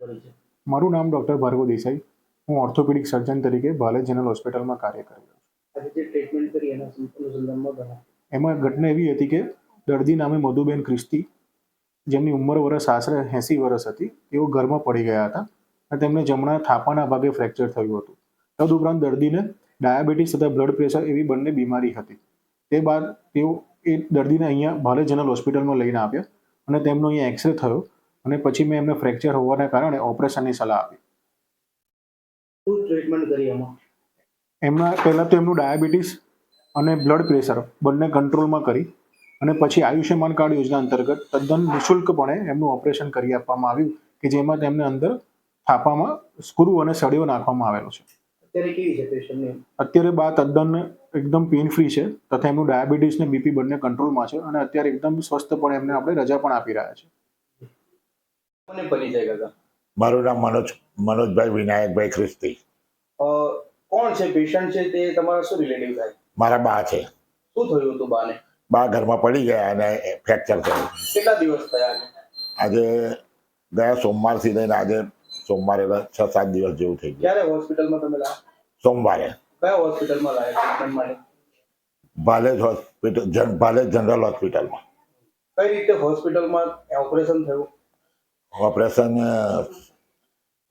કરી છે? મારું નામ ડૉક્ટર ભાર્ગવ દેસાઈ. હું ઓર્થોપેડિક સર્જન તરીકે ભાલે જનરલ હોસ્પિટલમાં કાર્ય કરી રહ્યો છું. આજે જે ટ્રીટમેન્ટ કરી એના અનુસંધાનમાં બના એમાં ઘટના એવી હતી કે દર્દી નામે મધુબેન ક્રિસ્તી, જેમની ઉંમર વર્ષ આશરે 80 વર્ષ હતી, તેઓ ઘરમાં પડી ગયા હતા અને તેમને જમણા થાપાના ભાગે ફ્રેક્ચર થયું હતું. તદુપરાંત દર્દીને ડાયાબિટીસ તથા બ્લડ પ્રેશર એવી બંને બીમારી હતી. તે બાદ તેઓ એ દર્દીને અહીંયા ભાલે જનરલ હોસ્પિટલમાં લઈને આવ્યા અને તેમનો અહીંયા એક્સરે થયો અને પછી મેં એમને ફ્રેક્ચર હોવાના કારણે ઓપરેશનની સલાહ આપી. શું ટ્રીટમેન્ટ કરી એમાં? એમના પહેલાં તો એમનું ડાયાબિટીસ અને બ્લડ પ્રેશર બંને કંટ્રોલમાં કરી અને પછી આયુષ્યમાન કાર્ડ યોજના અંતર્ગત તદ્દન નિઃશુલ્કપણે એમનું ઓપરેશન કરી આપવામાં આવ્યું કે જેમાં તેમને અંદર થાપામાં સ્ક્રૂ અને સળિયો નાખવામાં આવેલો છે. અત્યારે કેવી છે પેશન્ટની? અત્યારે બા તદ્દન એકદમ પેઇન ફ્રી છે તથા એમનું ડાયાબિટીસ ને બીપી બંને કંટ્રોલમાં છે અને અત્યારે એકદમ સ્વસ્થપણે એમને આપણે રજા પણ આપી રહ્યા છે. કોને પરિચય કરતા? મારું નામ મનોજભાઈ વિનાયકભાઈ ખ્રિસ્તી. કોણ છે પેશન્ટ છે તે તમારા શું રિલેટિવ થાય? મારા બા છે. શું થયું હતું બાને? બા ઘરમાં પડી ગયા અને ફ્રેક્ચર થયું. કેટલા દિવસ થયા છે? આજે ગયા સોમવારથી લઈને આજે સોમવારે 6-7 દિવસ જેવું થઈ ગયું. ક્યારે હોસ્પિટલમાં તમે લાયા? સોમવારે કયા હોસ્પિટલમાં લાયા ટ્રીટમેન્ટ માટે? ભાલે જનરલ હોસ્પિટલમાં. કઈ રીતે હોસ્પિટલમાં ઓપરેશન થયું? ઓપરેશન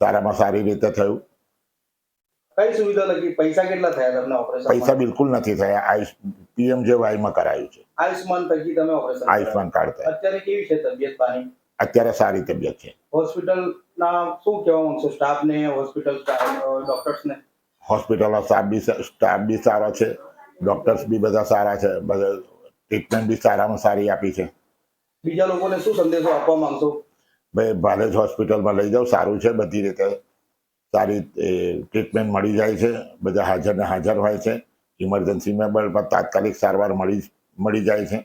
સારામાં સારી રીતે થયું. કઈ સુવિધા લગી? પૈસા કેટલા થયા તમને ઓપરેશન? પૈસા બિલકુલ નથી થયા. PMJYમાં કરાયું છે. આયુષ્માન થકી તમે ઓપરેશન? આયુષ્માન કાર્ડ થયા. અત્યારે કેવી છે તબિયત પાણી? અત્યારે સારી તબિયત છે. હોસ્પિટલના શું કહેવા માંગશો સ્ટાફને, હોસ્પિટલ ડોક્ટર્સને? હોસ્પિટલનો સ્ટાફ બી સારો છે, ડોક્ટર્સ બી બધા સારા છે, બધા ટ્રીટમેન્ટ બી સારામાં સારી આપી છે. બીજા લોકોને શું સંદેશો આપવા માંગશો? ભાઈ ભાલે જ હોસ્પિટલમાં લઈ જાઓ, સારું છે, બધી રીતે સારી ટ્રીટમેન્ટ મળી જાય છે, બધા હાજર ને હાજર હોય છે. ઇમરજન્સીમાં પણ તાત્કાલિક સારવાર મળી જાય છે.